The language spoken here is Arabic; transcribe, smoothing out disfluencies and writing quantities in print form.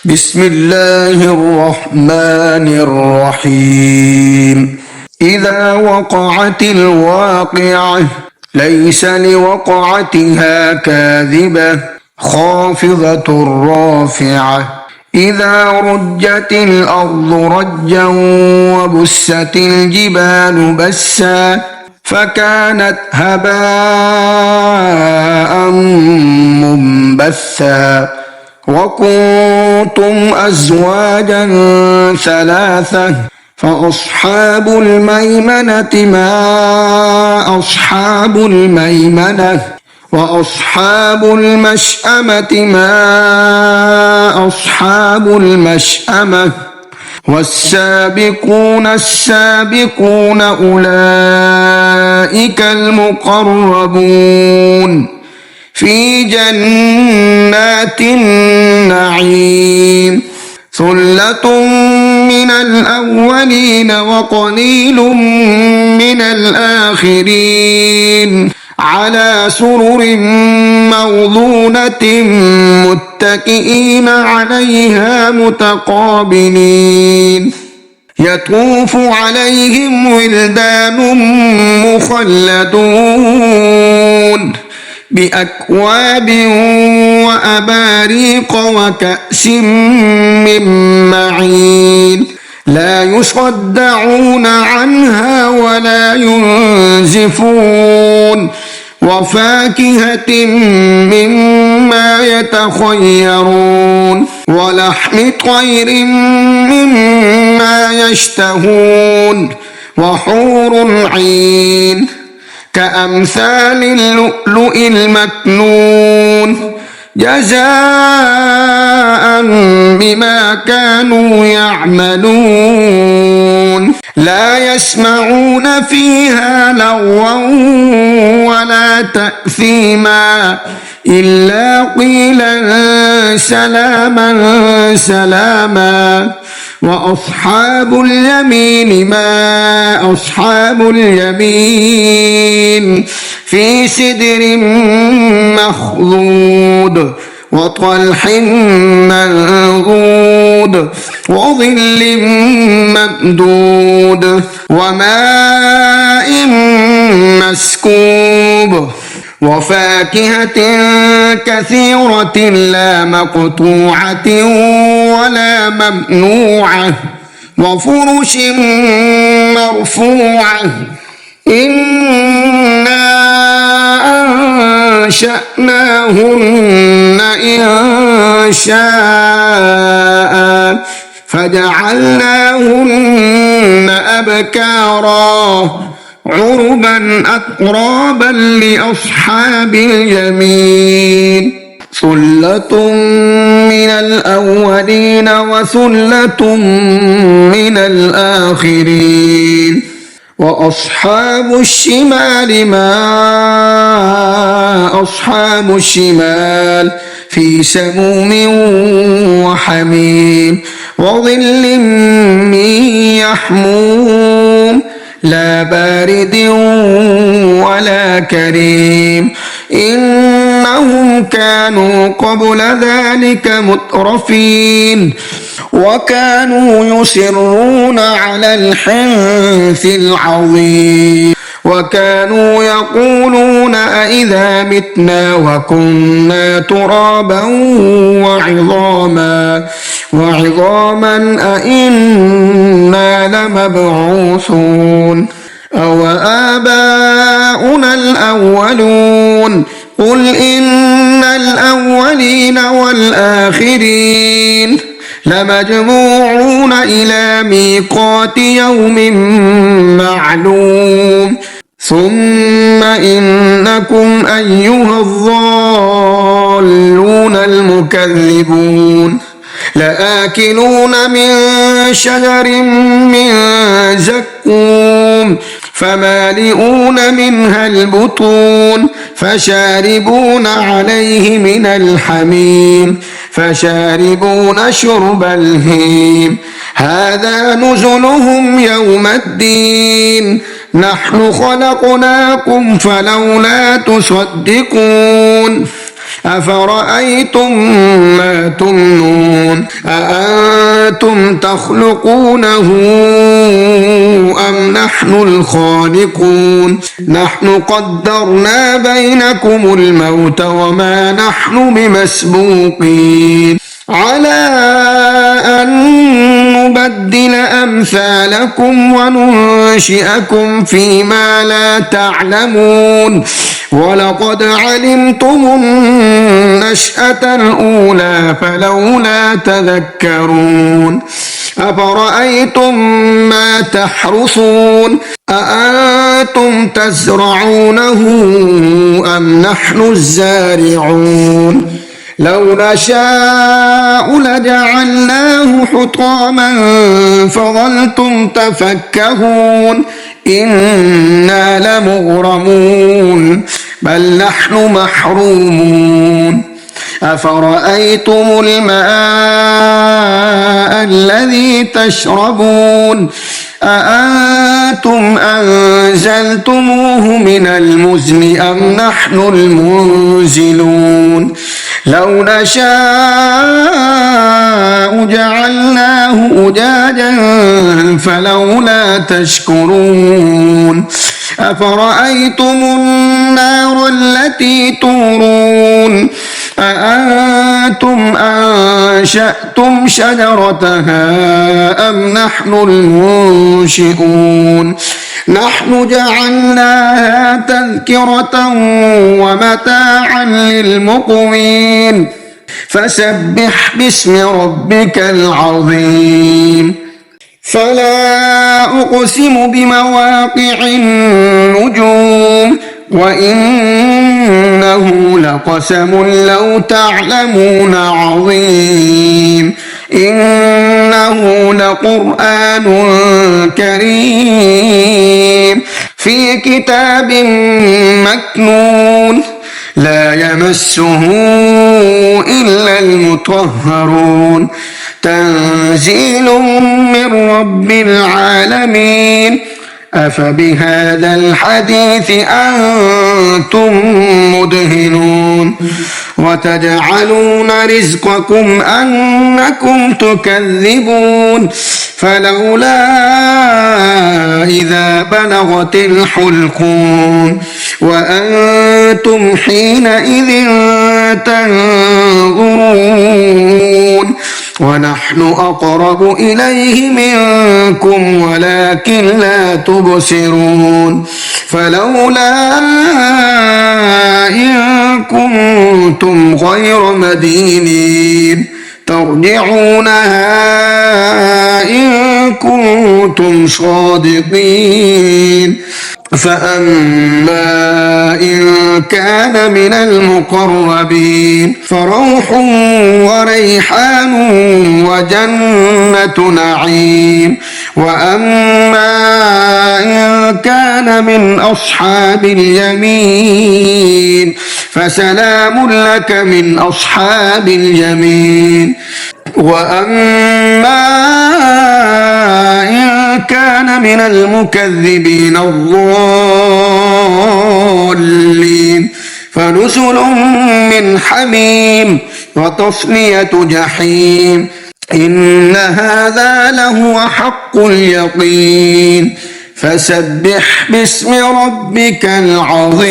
بسم الله الرحمن الرحيم إذا وقعت الواقعة ليس لوقعتها كاذبة خافضة رافعة إذا رجت الأرض رجا وبست الجبال بسا فكانت هباء منبثا وكنتم أزواجا ثلاثة فأصحاب الميمنة ما أصحاب الميمنة وأصحاب المشأمة ما أصحاب المشأمة والسابقون السابقون أولئك المقربون في جنات النعيم ثلة من الأولين وقليل من الآخرين على سرر موضونة متكئين عليها متقابلين يطوف عليهم ولدان مخلدون بأكواب وأباريق وكأس من معين لا يصدعون عنها ولا ينزفون وفاكهة مما يتخيرون ولحم طير مما يشتهون وحور عين كأمثال اللؤلؤ المكنون جزاء بما كانوا يعملون لا يسمعون فيها لغوا ولا تأثيما إلا قيلا سلاما سلاما وأصحاب اليمين ما أصحاب اليمين في سدر مخضود وطلح منضود وظل ممدود وماء مسكوب وفاكهة كثيرة لا مقطوعة ولا ممنوعة وفرش مرفوعة إنا أنشأناهن إنشاء فجعلناهن أبكارا عربا أترابا لأصحاب اليمين ثلة من الأولين وثلة من الآخرين وأصحاب الشمال ما أصحاب الشمال في سموم وحميم وظل من يحموم لا بارد ولا كريم إنهم كانوا قبل ذلك مترفين وكانوا يصرون على الحنث العظيم وكانوا يقولون أإذا متنا وكنا ترابا وعظاما أإنا لمبعوثون أو آباؤنا الأولون قل إن الأولين والآخرين لمجموعون إلى ميقات يوم معلوم ثم إنكم أيها الضالون المكذبون لآكلون من شجر من زقوم فمالئون منها البطون فشاربون عليه من الحميم فشاربون شرب الهيم هذا نزلهم يوم الدين نحن خلقناكم فلولا تصدقون أفرأيتم ما تمنون أأنتم تخلقونه أم نحن الخالقون نحن قدرنا بينكم الموت وما نحن بمسبوقين على أن نبدل أمثالكم وننشئكم فيما لا تعلمون ولقد علمتم النشأة الأولى فلولا تذكرون أفرأيتم ما تحرثون أأنتم تزرعونه أم نحن الزارعون لو نشاء لجعلناه حطاما فظلتم تفكهون إنا لمغرمون بل نحن محرومون أفرأيتم الماء الذي تشربون أأنتم أنزلتموه من المزن أم نحن المنزلون لو نشاء جعلناه أجاجا فلولا تشكرون أفرأيتم النار التي تورون أأنتم أنشأتم شجرتها أم نحن المنشئون نحن جعلناها تذكرة ومتاعا للمقوين فسبح باسم ربك العظيم فلا أقسم بمواقع النجوم وإنه لقسم لو تعلمون عظيم إنه لقرآن كريم في كتاب مكنون لا يمسه إلا المطهرون تنزيل من رب العالمين أفبهذا الحديث أنتم مدهنون وتجعلون رزقكم أنكم تكذبون فلولا إذا بلغت الحلقوم وأنتم حينئذ تنظرون ونحن أقرب إليه منكم ولكن لا تبصرون فلولا إن كنتم غير مدينين ترجعونها إن كنتم صادقين فأما إن كان من المقربين فروح وريحان وجنة نعيم وأما إن كان من أصحاب اليمين فسلام لك من أصحاب اليمين وأما إن كان من المكذبين الضالين فنزل من حميم وتصلية جحيم إن هذا لهو حق اليقين فسبح باسم ربك العظيم.